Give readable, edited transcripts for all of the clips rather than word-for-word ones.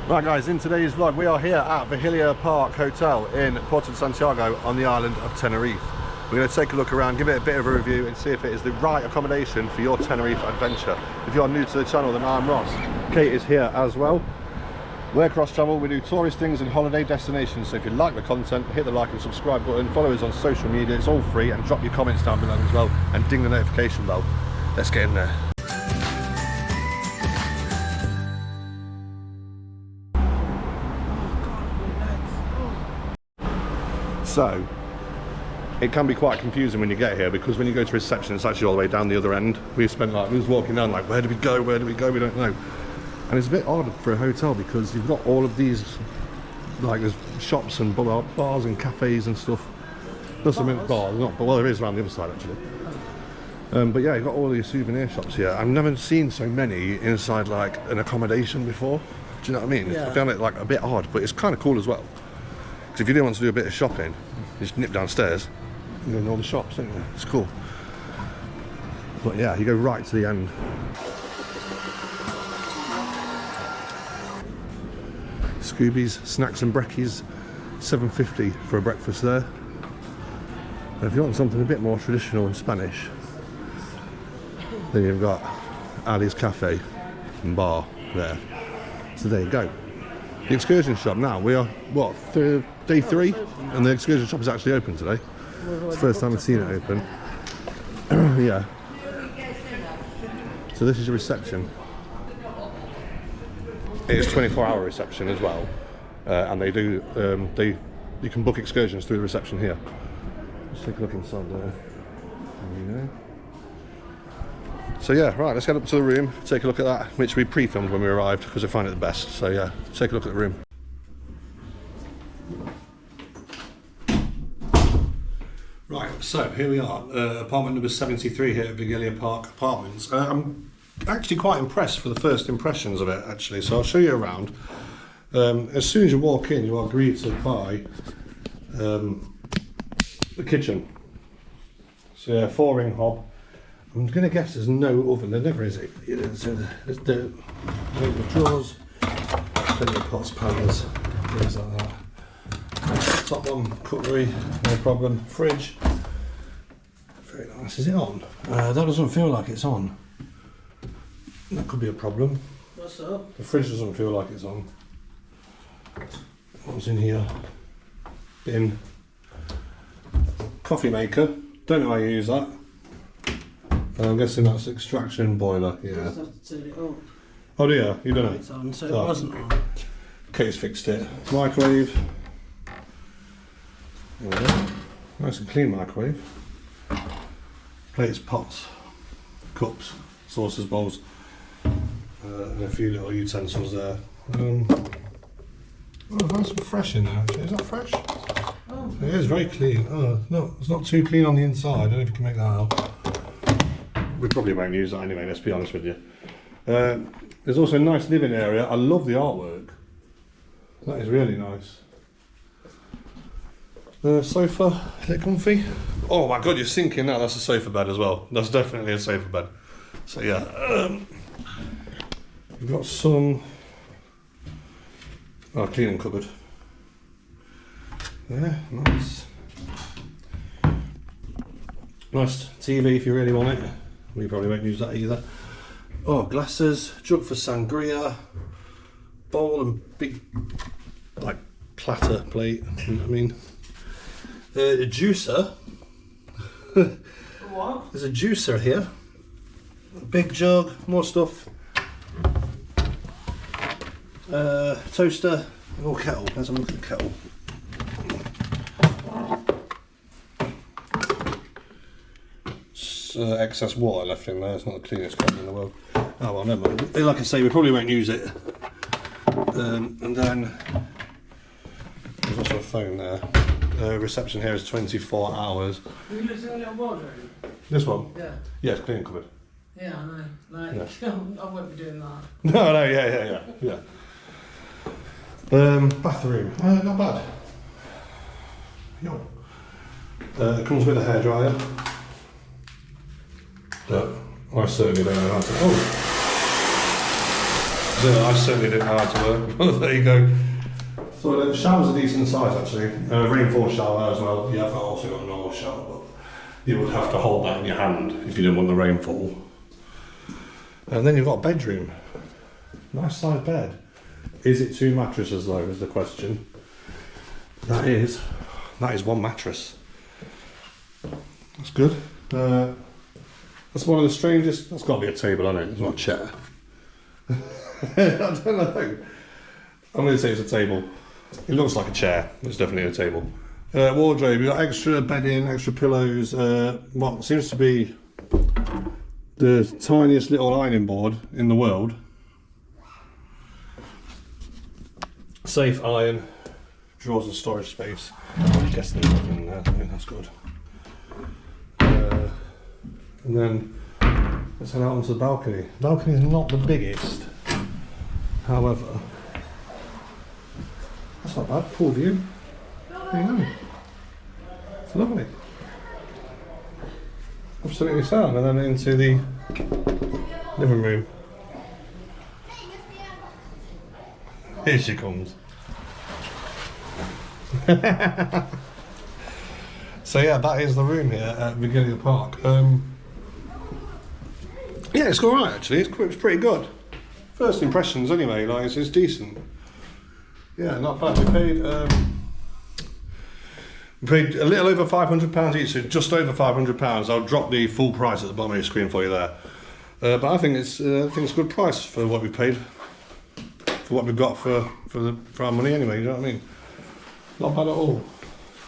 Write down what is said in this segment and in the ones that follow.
Right guys, in today's vlog we are here at Vigilia Park Hotel in Puerto de Santiago on the island of Tenerife. We're going to take a look around, give it a bit of a review and see if it is the right accommodation for your Tenerife adventure. If you're new to the channel, then I'm Ross. Kate is here as well. We're Kross Travel, we do tourist things and holiday destinations, so if you like the content, hit the like and subscribe button, follow us on social media, it's all free, and drop your comments down below as well, and ding the notification bell. Let's get in there. So, it can be quite confusing when you get here, because when you go to reception it's actually all the way down the other end. We was walking down like, where do we go, we don't know. And it's a bit odd for a hotel because you've got all of these, like there's shops and bars and cafes and stuff. There's some bars, not, but well there is around the other side actually. But yeah, you've got all these souvenir shops here. I've never seen so many inside like an accommodation before. Do you know what I mean? Yeah. I found it like a bit odd, but it's kind of cool as well. Because if you do want to do a bit of shopping, you just nip downstairs and go to all the shops, don't you? It's cool. But yeah, you go right to the end. Scoobies, snacks and brekkies, $7.50 for a breakfast there. And if you want something a bit more traditional and Spanish, then you've got Ali's Cafe and Bar there. So there you go. The excursion shop now, we are, what, day 3? And the excursion shop is actually open today. It's the first time I've seen it open. Yeah. So this is your reception. It is 24-hour reception as well, and they do. You can book excursions through the reception here. Let's take a look inside there. There you go. So yeah, right. Let's get up to the room. Take a look at that, which we pre-filmed when we arrived because I find it the best. So yeah, take a look at the room. Right. So here we are, apartment number 73 here at Vigilia Park Apartments. I'm actually quite impressed for the first impressions of it actually, so I'll show you around. As soon as you walk in you are greeted by the kitchen. So yeah, 4-ring hob. I'm going to guess there's no oven, there never is it. There's the drawers, plenty of pots, pans, things like that. Top one, cutlery, no problem. Fridge, very nice. Is it on? That doesn't feel like it's on. That could be a problem. What's up? The fridge doesn't feel like it's on. What's in here? Bin. Coffee maker. Don't know how you use that. I'm guessing that's extraction boiler. Yeah. You just have to turn it up. Oh dear, you don't know. It's on, so it wasn't on. Kate's fixed it. Microwave. There we go. Nice and clean microwave. Plates, pots, cups, saucers, bowls. And a few little utensils there. Oh, there's some fresh in there actually. Is that fresh? Oh. It is very clean. Oh, no, it's not too clean on the inside. I don't know if you can make that out. We probably won't use that anyway, let's be honest with you. There's also a nice living area. I love the artwork. That is really nice. Sofa, is it comfy? Oh my god, you're sinking now. That's a sofa bed as well. That's definitely a sofa bed. So yeah. We've got some cleaning cupboard. Yeah, nice. Nice TV if you really want it. We probably won't use that either. Oh, glasses, jug for sangria, bowl and big like platter plate. You know what I mean? A juicer. What? There's a juicer here. A big jug, more stuff. Toaster, oh kettle, let's have a look at the kettle. Excess water left in there, it's not the cleanest kettle in the world. Oh well, never mind. Like I say, we probably won't use it. And then, there's also a phone there. Reception here is 24 hours. Are you listening to your wardrobe? This one? Yeah. Yeah, it's clean cupboard. Yeah, I know. Like, yeah. I won't be doing that. No, yeah. Bathroom, not bad. Yo. It comes with a hairdryer. But I certainly don't know how to. Oh! I certainly didn't know how to work, but there you go. So the shower's a decent size actually. Rainfall shower as well. You have also got a normal shower, but you would have to hold that in your hand if you didn't want the rainfall. And then you've got a bedroom. Nice size bed. Is it 2 mattresses though, is the question. That is one mattress. That's good. That's one of the strangest. That's got to be a table, hasn't it? It's not a chair. I don't know. I'm going to say it's a table. It looks like a chair. It's definitely a table. Wardrobe. You've got extra bedding, extra pillows. What seems to be the tiniest little ironing board in the world. Safe iron. Drawers and storage space. I guess there's nothing in there. I think that's good. And then let's head out onto the balcony. The balcony is not the biggest, however, that's not bad. Pool view. There you go. It's lovely. Absolutely sound. And then into the living room. Here she comes. So yeah, that is the room here at Vigilia Park. Yeah, it's alright actually, it's pretty good. First impressions anyway, like it's decent. Yeah, not bad. We paid a little over £500 each, so just over £500. I'll drop the full price at the bottom of your screen for you there. But I think it's a good price for what we paid, for what we've got for our money anyway. You know what I mean? Not bad at all.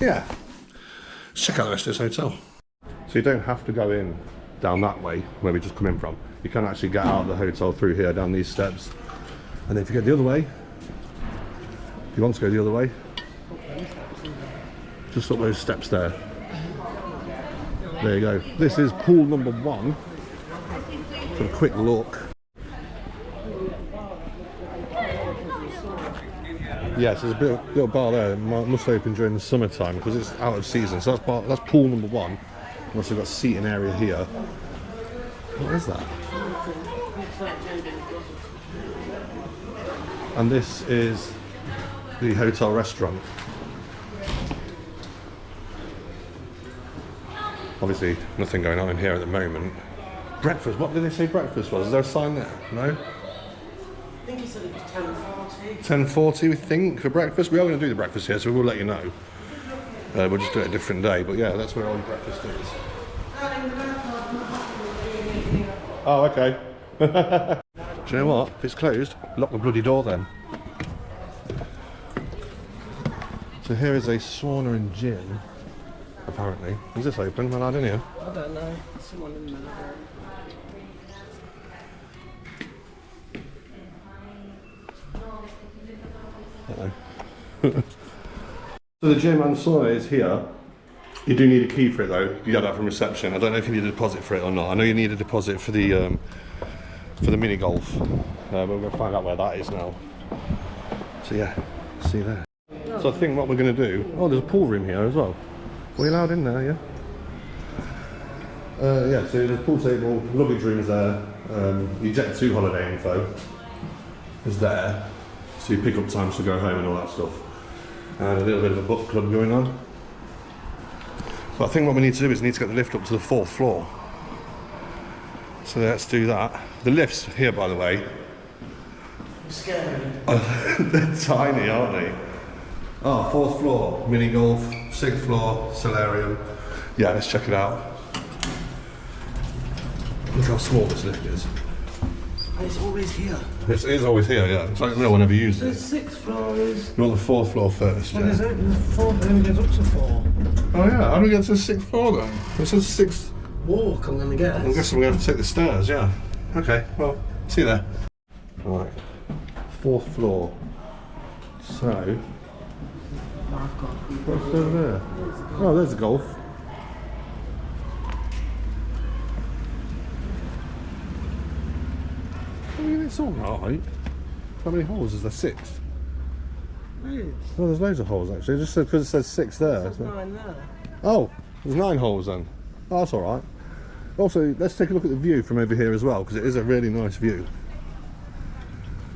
Yeah. Let's check out the rest of this hotel. So you don't have to go in down that way where we just come in from. You can actually get out of the hotel through here down these steps, and then if you go the other way, if you want to go the other way, just up those steps there. There you go. This is pool number 1. For a quick look. Yes, there's a little bar there. It must open during the summertime because it's out of season. So that's pool number 1. We've also got a seating area here. What is that? And this is the hotel restaurant. Obviously, nothing going on in here at the moment. Breakfast. What did they say breakfast was? Is there a sign there? No? I think he said it was 10:40. 10:40, we think, for breakfast. We are going to do the breakfast here, so we'll let you know. We'll just do it a different day, but yeah, that's where all the breakfast is. Oh, okay. Do you know what? If it's closed, lock the bloody door then. So here is a sauna and gym, apparently. Is this open? Well, I don't know. I don't know. Someone in there. So the gym and sauna is here. You do need a key for it though. You get that from reception. I don't know if you need a deposit for it or not. I know you need a deposit for the mini golf. But we're going to find out where that is now. So yeah, see you there. So I think what we're going to do. Oh, there's a pool room here as well. Are we allowed in there? Yeah. Yeah. So there's a pool table, luggage rooms there. Your Jet2 holiday info is there. So you pick up times to go home and all that stuff. And a little bit of a book club going on. But I think what we need to do is need to get the lift up to the 4th floor. So let's do that. The lifts here, by the way, Scary. they're tiny, aren't they? Oh, 4th floor, mini golf, 6th floor, solarium. Yeah, let's check it out. Look how small this lift is. It's always here. It is always here, yeah. It's like no one ever used it. The 6th floor is. You want the 4th floor first, Well, yeah. there's only the 4th, then it goes up to 4. Oh yeah, how do we get to the 6th floor then? It says 6th. Walk, I'm going to guess. I'm guessing we're going to have to take the stairs, yeah. Okay, well, see you there. Right, 4th floor. So, what's over there? Oh, there's the golf. I mean, it's all right. How many holes is there? 6? Really? Oh, there's loads of holes actually. Just because it says 6 there. There's 9 there. Oh, there's 9 holes then. Oh, that's all right. Also, let's take a look at the view from over here as well, because it is a really nice view.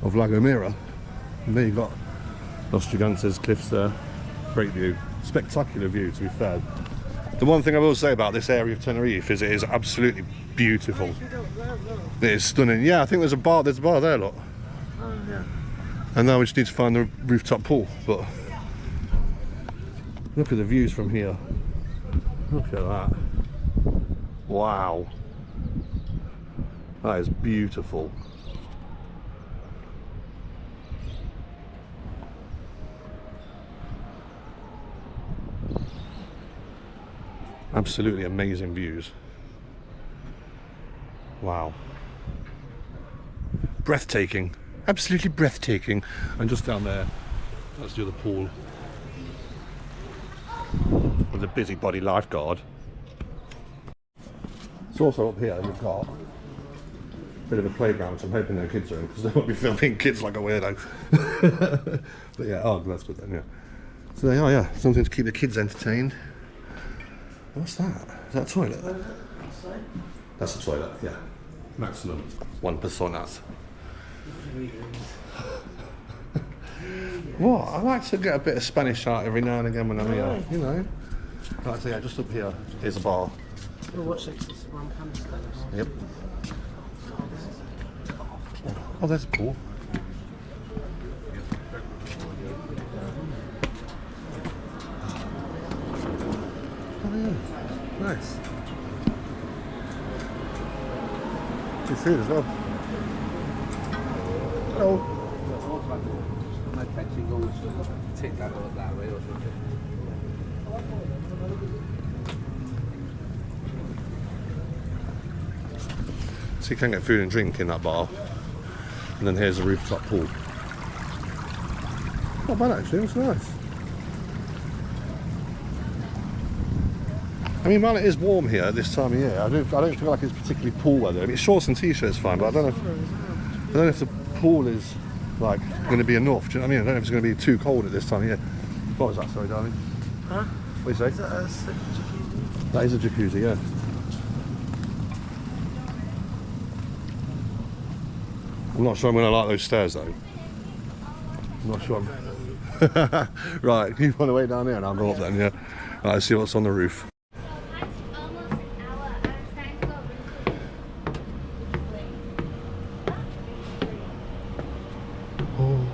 of La Gomera. And there you've got Los Gigantes cliffs there. Great view. Spectacular view, to be fair. The one thing I will say about this area of Tenerife is it is absolutely beautiful. It is stunning. Yeah, I think there's a bar there, look. Oh, yeah. And now we just need to find the rooftop pool. But look at the views from here. Look at that. Wow. That is beautiful. Absolutely amazing views. Wow. Breathtaking. Absolutely breathtaking. And just down there, that's the other pool with a busybody lifeguard. It's also up here you've got a bit of a playground, which I'm hoping no kids are in because they won't be filming kids like a weirdo. But yeah, oh, that's good then, yeah. So they are, yeah, something to keep the kids entertained. What's that? Is that a toilet? That's the toilet, yeah. Maximum 1 personas. What? I like to get a bit of Spanish out every now and again when I'm here, you know. Right, so yeah, just up here, here's a bar. Well, what's this? It's one pound steps. Yep. Oh, there's a pool. Oh yeah, nice. Good food as well. Hello. Take that out that way or something. So you can get food and drink in that bar. And then here's a rooftop pool. Not bad actually, it's nice. I mean, while it is warm here at this time of year, I don't feel like it's particularly pool weather. I mean, shorts and t-shirts fine, but I don't know if the pool is like going to be enough. Do you know what I mean? I don't know if it's going to be too cold at this time of year. What was that, sorry, darling? Huh? What do you say? Is that a jacuzzi? That is a jacuzzi, yeah. I'm not sure I'm going to like those stairs though. I'm not sure. Right, you want to wait down here and I'll go up then, yeah. Right, let's see what's on the roof. Oh.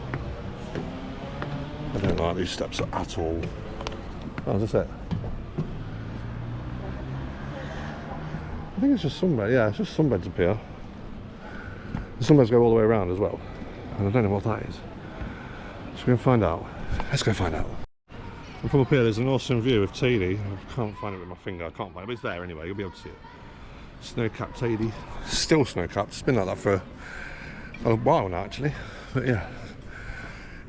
I don't like these steps at all. Oh, is this it? I think it's just sunbed, yeah, it's just sunbeds up here. The sunbeds go all the way around as well. And I don't know what that is. So we're going to find out. Let's go find out. And from up here there's an awesome view of Teide. I can't find it with my finger, I can't find it, but it's there anyway, you'll be able to see it. Snow-capped Teide. Still snow-capped, it's been like that for a while now actually. But yeah.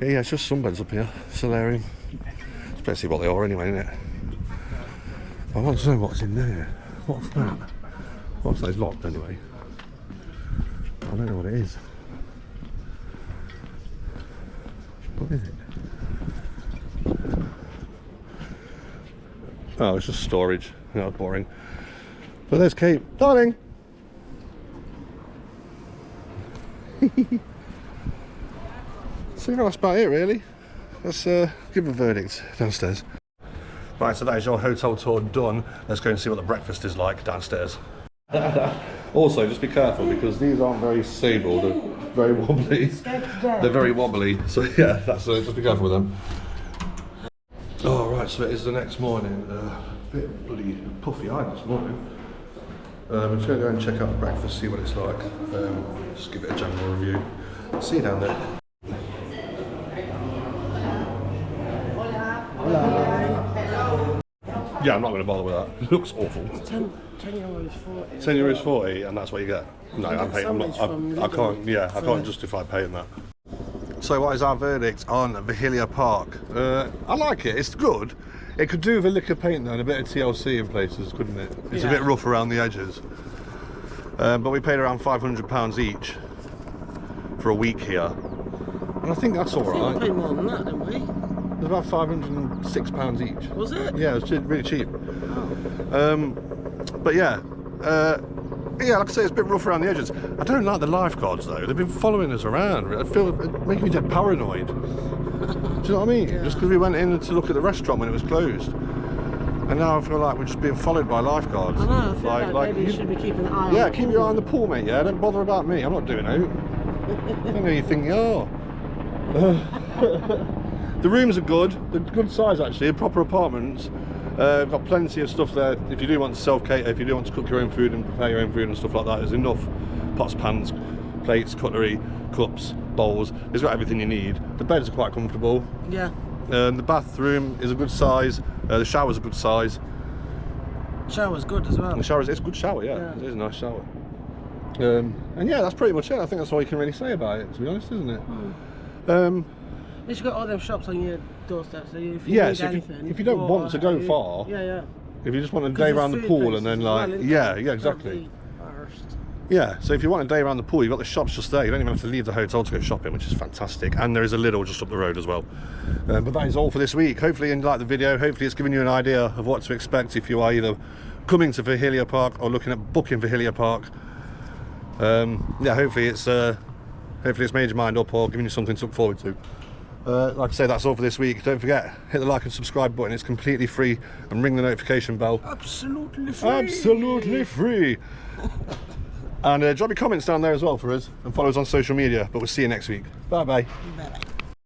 Yeah, it's just sunbeds up here. Solarium. It's basically what they are anyway, isn't it? I want to know what's in there. What's that? What's that? It's locked anyway. I don't know what it is. What is it? Oh, it's just storage. No, boring. But there's Kate. Darling! So yeah, that's about it really. Let's give a verdict downstairs. Right, so that is your hotel tour done. Let's go and see what the breakfast is like downstairs. Also, just be careful because these aren't very stable, they're very wobbly. They're very wobbly, so yeah, that's just be careful with them. Oh, right, so it is the next morning. A bit bloody puffy-eyed this morning. I'm just going to go and check out the breakfast, see what it's like. Just give it a general review. See you down there. Yeah, I'm not going to bother with that. It looks awful. 10 euros 40. 10 euros 40, and that's what you get. No, I'm not. I can't. Yeah, I can't justify paying that. So, what is our verdict on Vigilia Park? I like it. It's good. It could do with a lick of paint though, and a bit of TLC in places, couldn't it? It's a bit rough around the edges. But we paid around £500 each for a week here, and I think that's all right. We paid more than that, didn't we? It was about £506 each. Was it? Yeah, it was really cheap. But yeah, Yeah, like I say, it's a bit rough around the edges. I don't like the lifeguards though. They've been following us around. I feel it making me dead paranoid. Do you know what I mean? Yeah. Just because we went in to look at the restaurant when it was closed, and now I feel like we're just being followed by lifeguards. I know, I feel like maybe you should be keeping an eye on Yeah, the keep your eye on the pool, mate. Yeah, don't bother about me. I'm not doing out. I don't know who you think you are. The rooms are good. They're good size actually. They're proper apartments. We've got plenty of stuff there. If you do want to self-cater, if you do want to cook your own food and prepare your own food and stuff like that, there's enough pots, pans, plates, cutlery, cups, bowls. It's got everything you need. The beds are quite comfortable. Yeah. The bathroom is a good size. The shower's a good size. Shower's good as well. The shower it's a good shower, yeah. It is a nice shower. And yeah, that's pretty much it. I think that's all you can really say about it, to be honest, isn't it? At least you got all them shops on your doorstep, so if you yeah, need so anything, if you don't want to go far, yeah. if you just want a 'Cause day there's around the food pool and then places like, as well, yeah, isn't yeah, there? exactly. First. Yeah, so if you want a day around the pool, you've got the shops just there. You don't even have to leave the hotel to go shopping, which is fantastic. And there is a Lidl just up the road as well. But that is all for this week. Hopefully you liked the video. Hopefully it's given you an idea of what to expect if you are either coming to Vigilia Park or looking at booking Vigilia Park. Yeah, hopefully it's made your mind up or given you something to look forward to. Like I say, that's all for this week. Don't forget, hit the like and subscribe button. It's completely free, and ring the notification bell. Absolutely free. Absolutely free. And drop your comments down there as well for us, and follow us on social media. But we'll see you next week. Bye bye. Bye-bye.